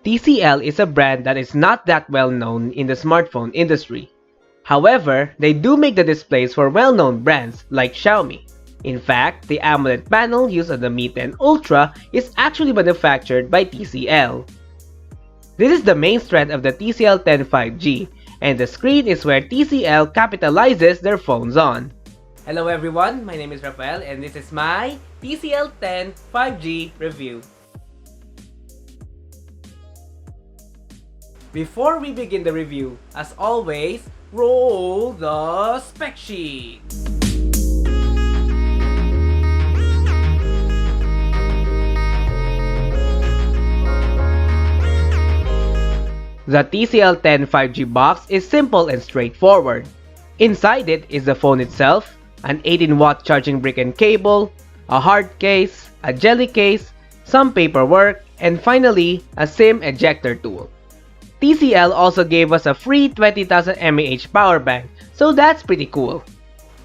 TCL is a brand that is not that well known in the smartphone industry. However, they do make the displays for well-known brands like Xiaomi. In fact, the AMOLED panel used on the Mi 10 Ultra is actually manufactured by TCL. This is the main strength of the TCL 10 5G, and the screen is where TCL capitalizes their phones on. Hello everyone, my name is Raphael and this is my TCL 10 5G review. Before we begin the review, as always, roll the spec sheet! The TCL 10 5G box is simple and straightforward. Inside it is the phone itself, an 18-watt charging brick and cable, a hard case, a jelly case, some paperwork, and finally, a SIM ejector tool. TCL also gave us a free 20,000 mAh power bank, so that's pretty cool.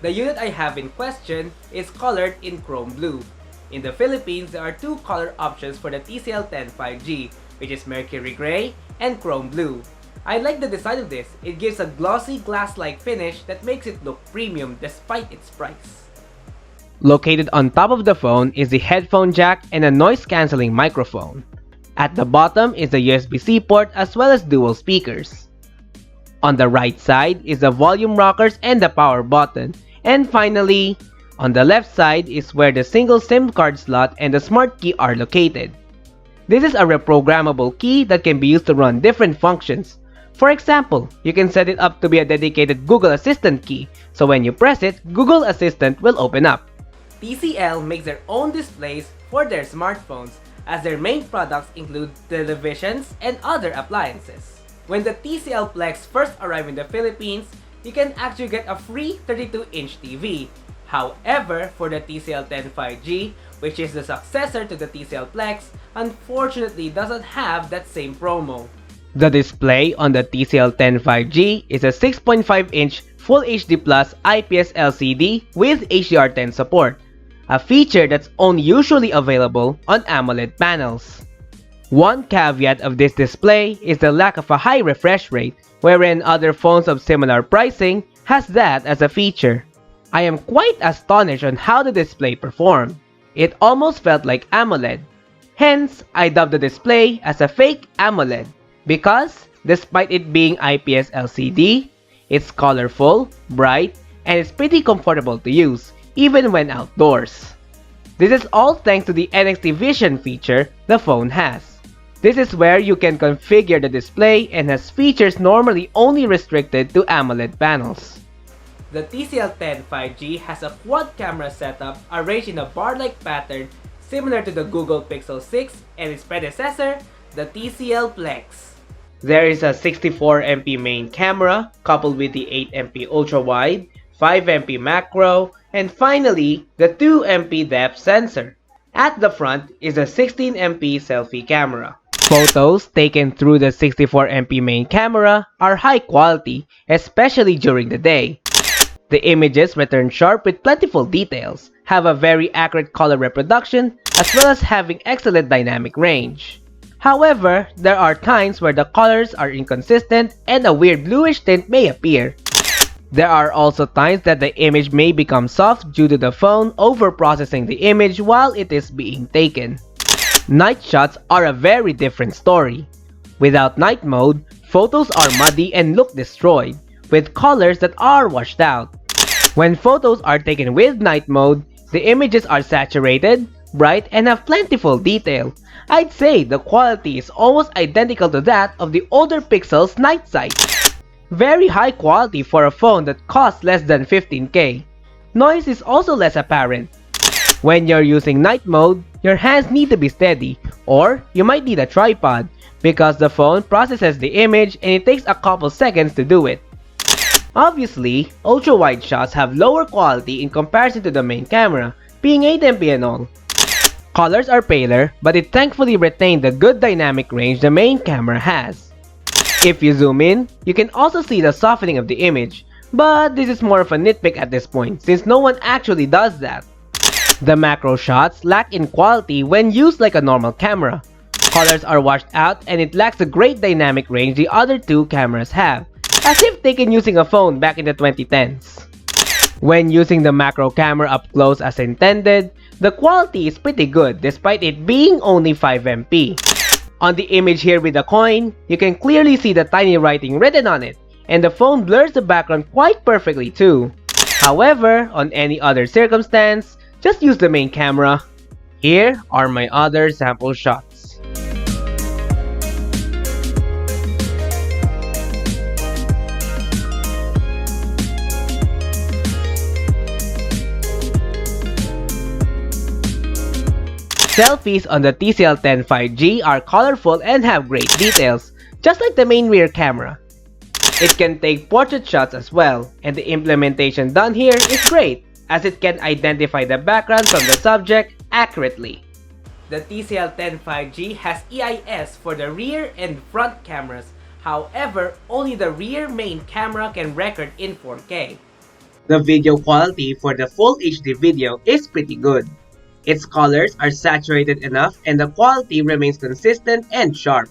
The unit I have in question is colored in chrome blue. In the Philippines, there are two color options for the TCL 10 5G, which is mercury gray and chrome blue. I like the design of this. It gives a glossy glass-like finish that makes it look premium despite its price. Located on top of the phone is the headphone jack and a noise-cancelling microphone. At the bottom is the USB-C port as well as dual speakers. On the right side is the volume rockers and the power button. And finally, on the left side is where the single SIM card slot and the smart key are located. This is a reprogrammable key that can be used to run different functions. For example, you can set it up to be a dedicated Google Assistant key, so when you press it, Google Assistant will open up. TCL makes their own displays for their smartphones, as their main products include televisions and other appliances. When the TCL Plex first arrived in the Philippines, you can actually get a free 32-inch TV. However, for the TCL 10 5G, which is the successor to the TCL Plex, unfortunately doesn't have that same promo. The display on the TCL 10 5G is a 6.5-inch Full HD Plus IPS LCD with HDR10 support, a feature that's only usually available on AMOLED panels. One caveat of this display is the lack of a high refresh rate, wherein other phones of similar pricing has that as a feature. I am quite astonished on how the display performed. It almost felt like AMOLED. Hence, I dubbed the display as a fake AMOLED because, despite it being IPS LCD, it's colorful, bright, and it's pretty comfortable to use, even when outdoors. This is all thanks to the NXTVISION feature the phone has. This is where you can configure the display and has features normally only restricted to AMOLED panels. The TCL 10 5G has a quad camera setup arranged in a bar-like pattern similar to the Google Pixel 6 and its predecessor, the TCL Plex. There is a 64MP main camera coupled with the 8MP ultra-wide, 5MP macro, and finally, the 2MP depth sensor. At the front is a 16MP selfie camera. Photos taken through the 64MP main camera are high quality, especially during the day. The images return sharp with plentiful details, have a very accurate color reproduction, as well as having excellent dynamic range. However, there are times where the colors are inconsistent and a weird bluish tint may appear. There are also times that the image may become soft due to the phone over-processing the image while it is being taken. Night shots are a very different story. Without night mode, photos are muddy and look destroyed, with colors that are washed out. When photos are taken with night mode, the images are saturated, bright, and have plentiful detail. I'd say the quality is almost identical to that of the older Pixel's night sight. Very high quality for a phone that costs less than 15K. Noise is also less apparent. When you're using night mode, your hands need to be steady, or you might need a tripod, because the phone processes the image and it takes a couple seconds to do it. Obviously, ultra-wide shots have lower quality in comparison to the main camera, being 8MP and all. Colors are paler, but it thankfully retained the good dynamic range the main camera has. If you zoom in, you can also see the softening of the image, but this is more of a nitpick at this point since no one actually does that. The macro shots lack in quality when used like a normal camera. colors are washed out and it lacks the great dynamic range the other two cameras have, as if taken using a phone back in the 2010s. When using the macro camera up close as intended, the quality is pretty good despite it being only 5MP. On the image here with the coin, you can clearly see the tiny writing written on it, and the phone blurs the background quite perfectly too. However, on any other circumstance, just use the main camera. Here are my other sample shots. Selfies on the TCL 10 5G are colorful and have great details, just like the main rear camera. It can take portrait shots as well, and the implementation done here is great, as it can identify the background from the subject accurately. The TCL 10 5G has EIS for the rear and front cameras, however, only the rear main camera can record in 4K. The video quality for the Full HD video is pretty good. Its colors are saturated enough and the quality remains consistent and sharp.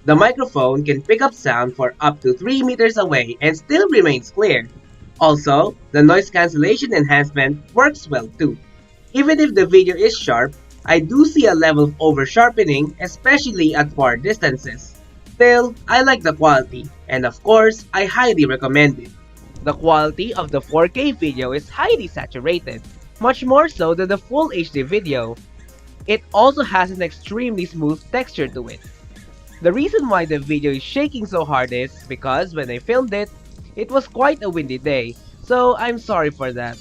The microphone can pick up sound for up to 3 meters away and still remains clear. Also, the noise cancellation enhancement works well too. Even if the video is sharp, I do see a level of over-sharpening, especially at far distances. Still, I like the quality, and of course, I highly recommend it. The quality of the 4K video is highly saturated, much more so than the Full HD video. It also has an extremely smooth texture to it. The reason why the video is shaking so hard is because when I filmed it, it was quite a windy day, so I'm sorry for that.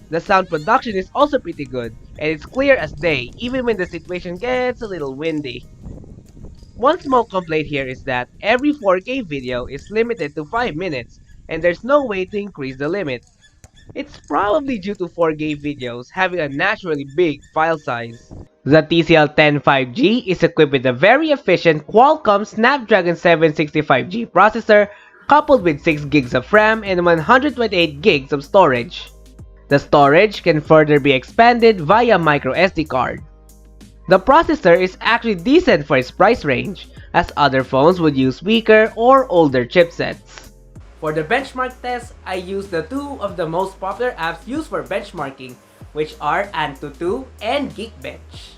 The sound production is also pretty good, and it's clear as day even when the situation gets a little windy. One small complaint here is that every 4K video is limited to 5 minutes, and there's no way to increase the limit. It's probably due to 4K videos having a naturally big file size. The TCL 10 5G is equipped with a very efficient Qualcomm Snapdragon 765G processor coupled with 6 gigs of RAM and 128 gigs of storage. The storage can further be expanded via microSD card. The processor is actually decent for its price range, as other phones would use weaker or older chipsets. For the benchmark test, I used the two of the most popular apps used for benchmarking, which are AnTuTu and Geekbench.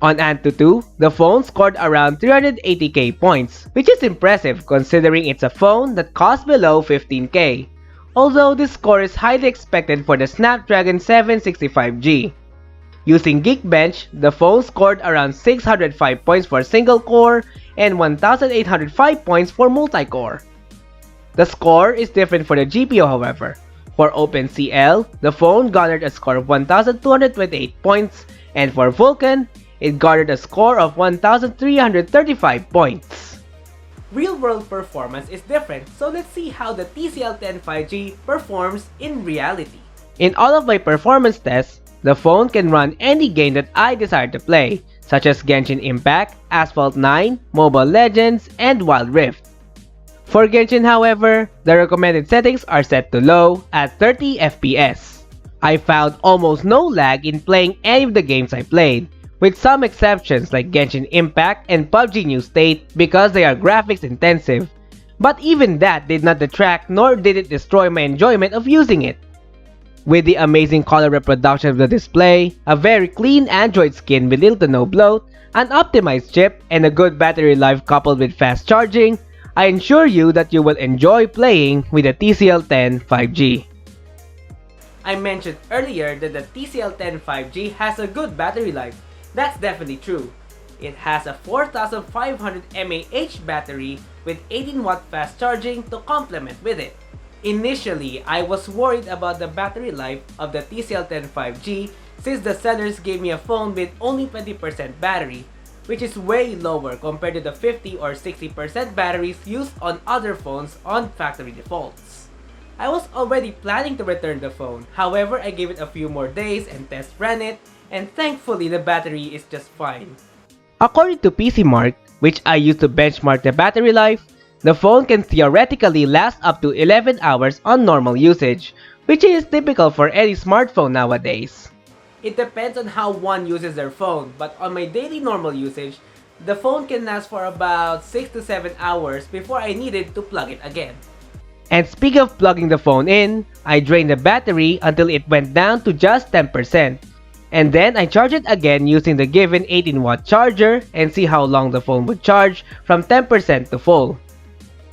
On AnTuTu, the phone scored around 380k points, which is impressive considering it's a phone that costs below 15k. Although this score is highly expected for the Snapdragon 765G. Using Geekbench, the phone scored around 605 points for single core and 1805 points for multi-core. The score is different for the GPU however. For OpenCL, the phone garnered a score of 1228 points, and for Vulkan, it garnered a score of 1335 points. Real-world performance is different, so let's see how the TCL 10 5G performs in reality. In all of my performance tests, the phone can run any game that I desire to play, such as Genshin Impact, Asphalt 9, Mobile Legends, and Wild Rift. For Genshin however, the recommended settings are set to low at 30 FPS. I found almost no lag in playing any of the games I played, with some exceptions like Genshin Impact and PUBG New State because they are graphics intensive. But even that did not detract nor did it destroy my enjoyment of using it. With the amazing color reproduction of the display, a very clean Android skin with little to no bloat, an optimized chip, and a good battery life coupled with fast charging, I ensure you that you will enjoy playing with the TCL 10 5G. I mentioned earlier that the TCL 10 5G has a good battery life. That's definitely true. It has a 4500 mAh battery with 18W fast charging to complement with it. Initially, I was worried about the battery life of the TCL 10 5G since the sellers gave me a phone with only 20% battery, which is way lower compared to the 50 or 60% batteries used on other phones on factory defaults. I was already planning to return the phone, however I gave it a few more days and test ran it, and thankfully the battery is just fine. According to PCMark, which I use to benchmark the battery life, the phone can theoretically last up to 11 hours on normal usage, which is typical for any smartphone nowadays. It depends on how one uses their phone, but on my daily normal usage, the phone can last for about 6 to 7 hours before I needed to plug it again. And speaking of plugging the phone in, I drained the battery until it went down to just 10%. And then I charge it again using the given 18-watt charger and see how long the phone would charge from 10% to full.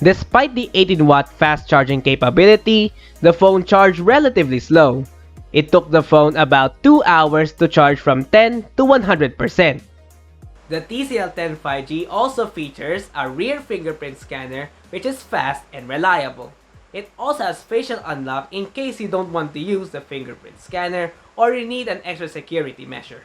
Despite the 18-watt fast charging capability, the phone charged relatively slow. It took the phone about 2 hours to charge from 10 to 100%. The TCL 10 5G also features a rear fingerprint scanner which is fast and reliable. It also has facial unlock in case you don't want to use the fingerprint scanner or you need an extra security measure.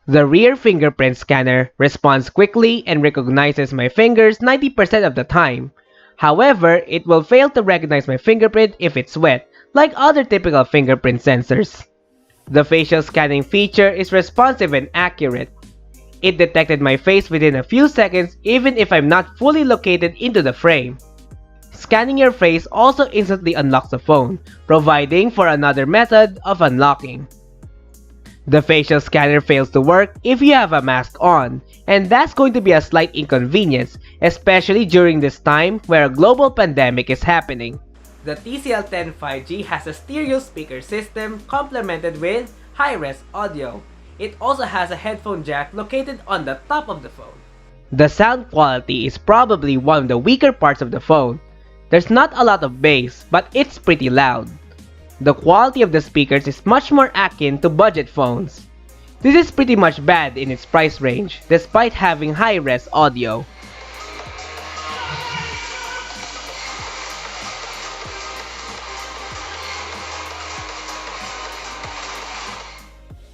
The rear fingerprint scanner responds quickly and recognizes my fingers 90% of the time. However, it will fail to recognize my fingerprint if it's wet, like other typical fingerprint sensors. The facial scanning feature is responsive and accurate. It detected my face within a few seconds even if I'm not fully located into the frame. Scanning your face also instantly unlocks the phone, providing for another method of unlocking. The facial scanner fails to work if you have a mask on, and that's going to be a slight inconvenience, especially during this time where a global pandemic is happening. The TCL 10 5G has a stereo speaker system complemented with high-res audio. It also has a headphone jack located on the top of the phone. The sound quality is probably one of the weaker parts of the phone. There's not a lot of bass, but it's pretty loud. The quality of the speakers is much more akin to budget phones. This is pretty much bad in its price range, despite having high-res audio.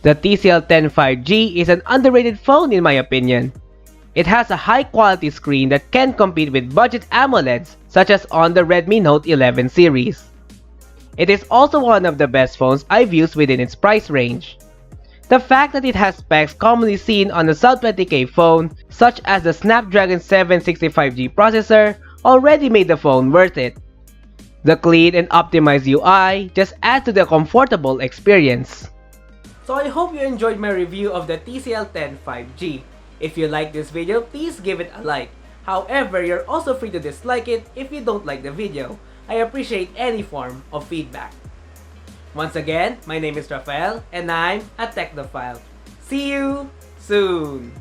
The TCL 10 5G is an underrated phone in my opinion. It has a high-quality screen that can compete with budget AMOLEDs such as on the Redmi Note 11 series. It is also one of the best phones I've used within its price range. The fact that it has specs commonly seen on a sub-20K phone, such as the Snapdragon 765G processor, already made the phone worth it. The clean and optimized UI just adds to the comfortable experience. So I hope you enjoyed my review of the TCL 10 5G. If you like this video, please give it a like. However, you're also free to dislike it if you don't like the video. I appreciate any form of feedback. Once again, my name is Raphael and I'm a Technophile. See you soon!